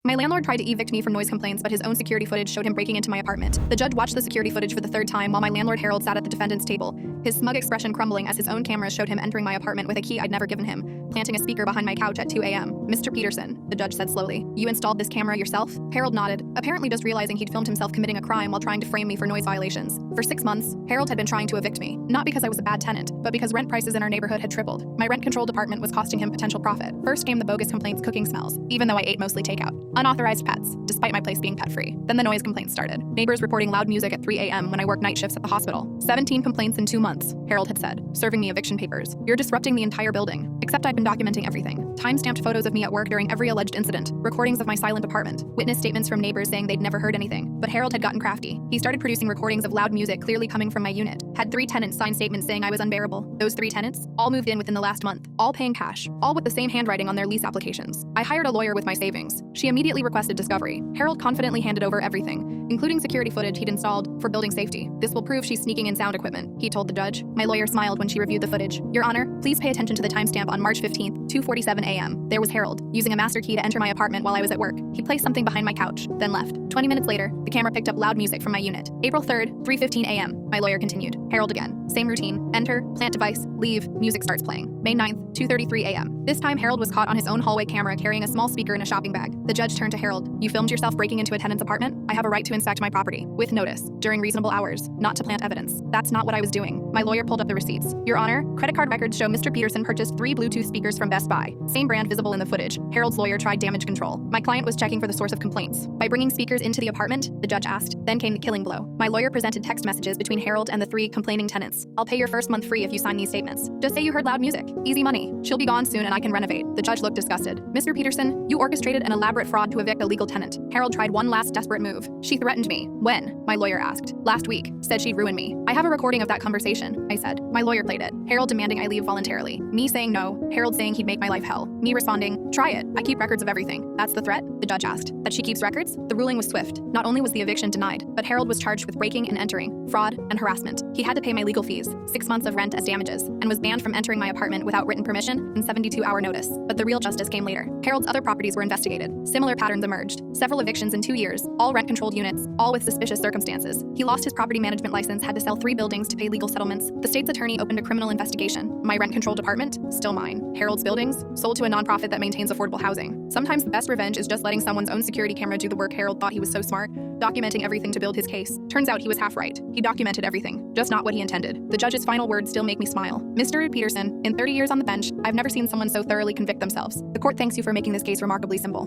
My landlord tried to evict me from noise complaints, but his own security footage showed him breaking into my apartment. The judge watched the security footage for the third time while my landlord Harold sat at the defendant's table, his smug expression crumbling as his own cameras showed him entering my apartment with a key I'd never given him, planting a speaker behind my couch at 2 a.m. Mr. Peterson, the judge said slowly, you installed this camera yourself? Harold nodded, apparently just realizing he'd filmed himself committing a crime while trying to frame me for noise violations. For 6 months, Harold had been trying to evict me, not because I was a bad tenant, but because rent prices in our neighborhood had tripled. My rent-controlled apartment was costing him potential profit. First came the bogus complaints cooking smells, even though I ate mostly takeout. Unauthorized pets, despite my place being pet-free. Then the noise complaints started. Neighbors reporting loud music at 3 a.m. when I worked night shifts at the hospital. 17 complaints in 2 months, Harold had said, serving me eviction papers. You're disrupting the entire building. Except I'd been documenting everything. Time-stamped photos of me at work during every alleged incident, recordings of my silent apartment, witness statements from neighbors saying they'd never heard anything. But Harold had gotten crafty. He started producing recordings of loud music clearly coming from my unit. Had 3 tenants sign statements saying I was unbearable. Those 3 tenants, all moved in within the last month, all paying cash, all with the same handwriting on their lease applications. I hired a lawyer with my savings. She immediately requested discovery. Harold confidently handed over everything, including security footage he'd installed for building safety. This will prove she's sneaking in sound equipment, he told the judge. My lawyer smiled when she reviewed the footage. Your Honor, please pay attention to the timestamp on March 15th, 2:47 a.m. There was Harold, using a master key to enter my apartment while I was at work. He placed something behind my couch, then left. 20 minutes later, the camera picked up loud music from my unit. April 3rd, 3:15 a.m. My lawyer continued. Harold again. Same routine. Enter, plant device, leave, music starts playing. May 9th, 2:33 a.m. This time Harold was caught on his own hallway camera carrying a small speaker in a shopping bag. The judge turned to Harold. You filmed yourself breaking into a tenant's apartment? I have a right to inspect my property, with notice, during reasonable hours, not to plant evidence. That's not what I was doing. My lawyer pulled up the receipts. Your Honor, credit card records show Mr. Peterson purchased 3 Bluetooth speakers from Best Buy. Same brand visible in the footage. Harold's lawyer tried damage control. My client was checking for the source of complaints. By bringing speakers into the apartment, the judge asked. Then came the killing blow. My lawyer presented text messages between Harold and the 3 complaining tenants. I'll pay your first month free if you sign these statements. Just say you heard loud music. Easy money. She'll be gone soon and I can renovate. The judge looked disgusted. Mr. Peterson, you orchestrated an elaborate fraud to evict a legal tenant. Harold tried one last desperate move. She threatened me. When? My lawyer asked. Last week. Said she'd ruin me. I have a recording of that conversation, I said. My lawyer played it. Harold demanding I leave voluntarily. Me saying no. Harold saying he'd make my life hell. Me responding, try it. I keep records of everything. That's the threat? The judge asked. That she keeps records? The ruling was swift. Not only was the eviction denied, but Harold was charged with breaking and entering, fraud, and harassment. He had to pay my legal fees, 6 months of rent as damages, and was banned from entering my apartment without written permission and 72-hour notice. But the real justice came later. Harold's other properties were investigated. Similar patterns emerged. Several evictions in 2 years, all rent-controlled units, all with suspicious circumstances. He lost his property management license, had to sell 3 buildings to pay legal settlements. The state's attorney opened a criminal investigation. My rent-controlled apartment? Still mine. Harold's buildings? Sold to a nonprofit that maintains affordable housing. Sometimes the best revenge is just letting someone's own security camera do the work. Harold thought he was so smart, documenting everything to build his case. Turns out he was half right. He documented everything, just not what he intended. The judge's final words still make me smile. Mr. Peterson, in 30 years on the bench, I've never seen someone so thoroughly convict themselves. The court thanks you for making this case remarkably simple.